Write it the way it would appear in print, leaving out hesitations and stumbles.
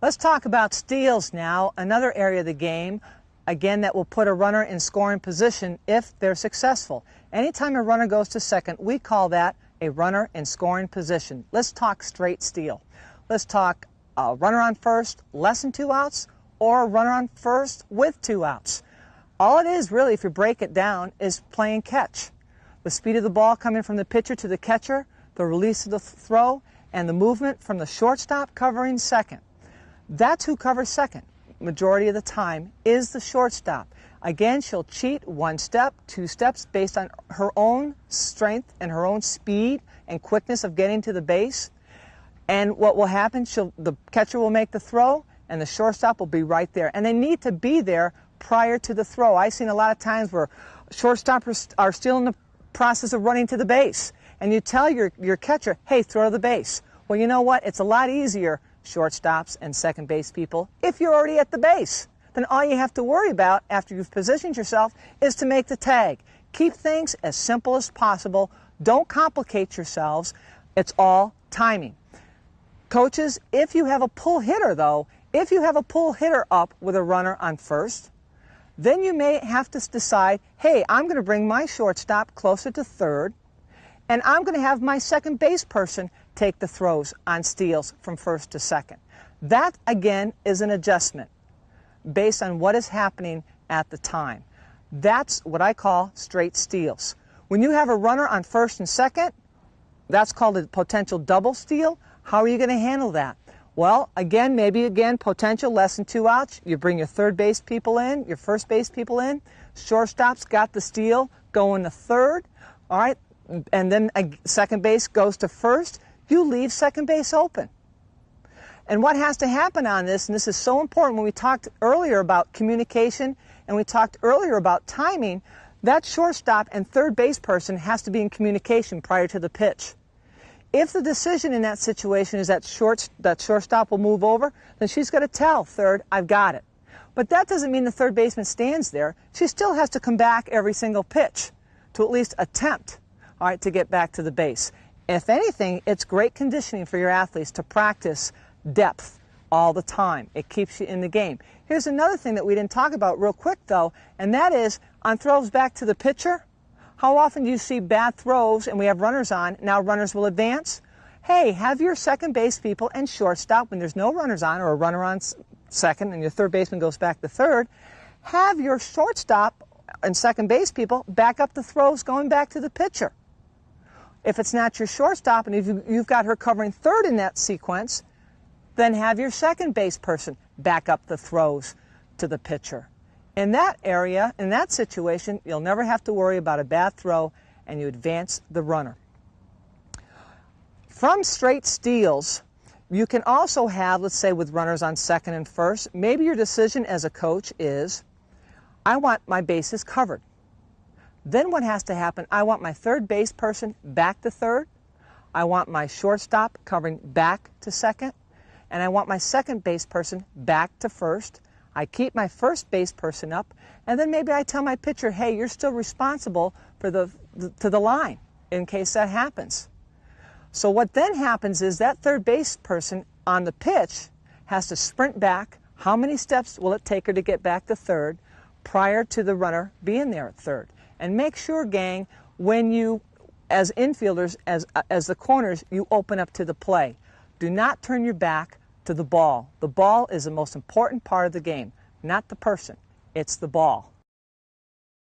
Let's talk about steals now, another area of the game, again, that will put a runner in scoring position if they're successful. Anytime a runner goes to second, we call that a runner in scoring position. Let's talk straight steal. Let's talk a runner on first, less than 2 outs, or a runner on first with 2 outs. All it is really, if you break it down, is playing catch. The speed of the ball coming from the pitcher to the catcher, the release of the throw, and the movement from the shortstop covering second. That's who covers second. Majority of the time is the shortstop. Again, she'll cheat 1 step, 2 steps based on her own strength and her own speed and quickness of getting to the base. And what will happen, the catcher will make the throw and the shortstop will be right there. And they need to be there prior to the throw. I've seen a lot of times where shortstoppers are still in the process of running to the base. And you tell your catcher, hey, throw to the base. Well, you know what? It's a lot easier, shortstops and second base people, if you're already at the base. Then all you have to worry about after you've positioned yourself is to make the tag. Keep things as simple as possible. Don't complicate yourselves. It's all timing. Coaches, if you have a pull hitter, though, if you have a pull hitter up with a runner on first, then you may have to decide, hey, I'm going to bring my shortstop closer to third, and I'm going to have my second base person take the throws on steals from first to second. That, again, is an adjustment based on what is happening at the time. That's what I call straight steals. When you have a runner on first and second, that's called a potential double steal. How are you going to handle that? Well, maybe potential less than 2 outs. You bring your third base people in, your first base people in. Shortstop's got the steal going to third. All right, and then second base goes to first. You leave second base open. And what has to happen on this, and this is so important when we talked earlier about communication and we talked earlier about timing, that shortstop and third base person has to be in communication prior to the pitch. If the decision in that situation is that shortstop will move over, then she's got to tell third, I've got it. But that doesn't mean the third baseman stands there. She still has to come back every single pitch to at least attempt, all right, to get back to the base. If anything, it's great conditioning for your athletes to practice depth all the time. It keeps you in the game. Here's another thing that we didn't talk about real quick, though, and that is on throws back to the pitcher. How often do you see bad throws and we have runners on, now runners will advance? Hey, have your second base people and shortstop, when there's no runners on or a runner on second and your third baseman goes back to third, have your shortstop and second base people back up the throws going back to the pitcher. If it's not your shortstop and if you've got her covering third in that sequence, then have your second base person back up the throws to the pitcher. In that area, in that situation, you'll never have to worry about a bad throw and you advance the runner. From straight steals, you can also have, let's say with runners on second and first, maybe your decision as a coach is, I want my bases covered. Then what has to happen? I want my third base person back to third. I want my shortstop covering back to second. And I want my second base person back to first. I keep my first base person up. And then maybe I tell my pitcher, hey, you're still responsible for the line in case that happens. So what then happens is that third base person on the pitch has to sprint back. How many steps will it take her to get back to third prior to the runner being there at third? And make sure, gang, when you, as infielders, as the corners, you open up to the play. Do not turn your back to the ball. The ball is the most important part of the game, not the person. It's the ball.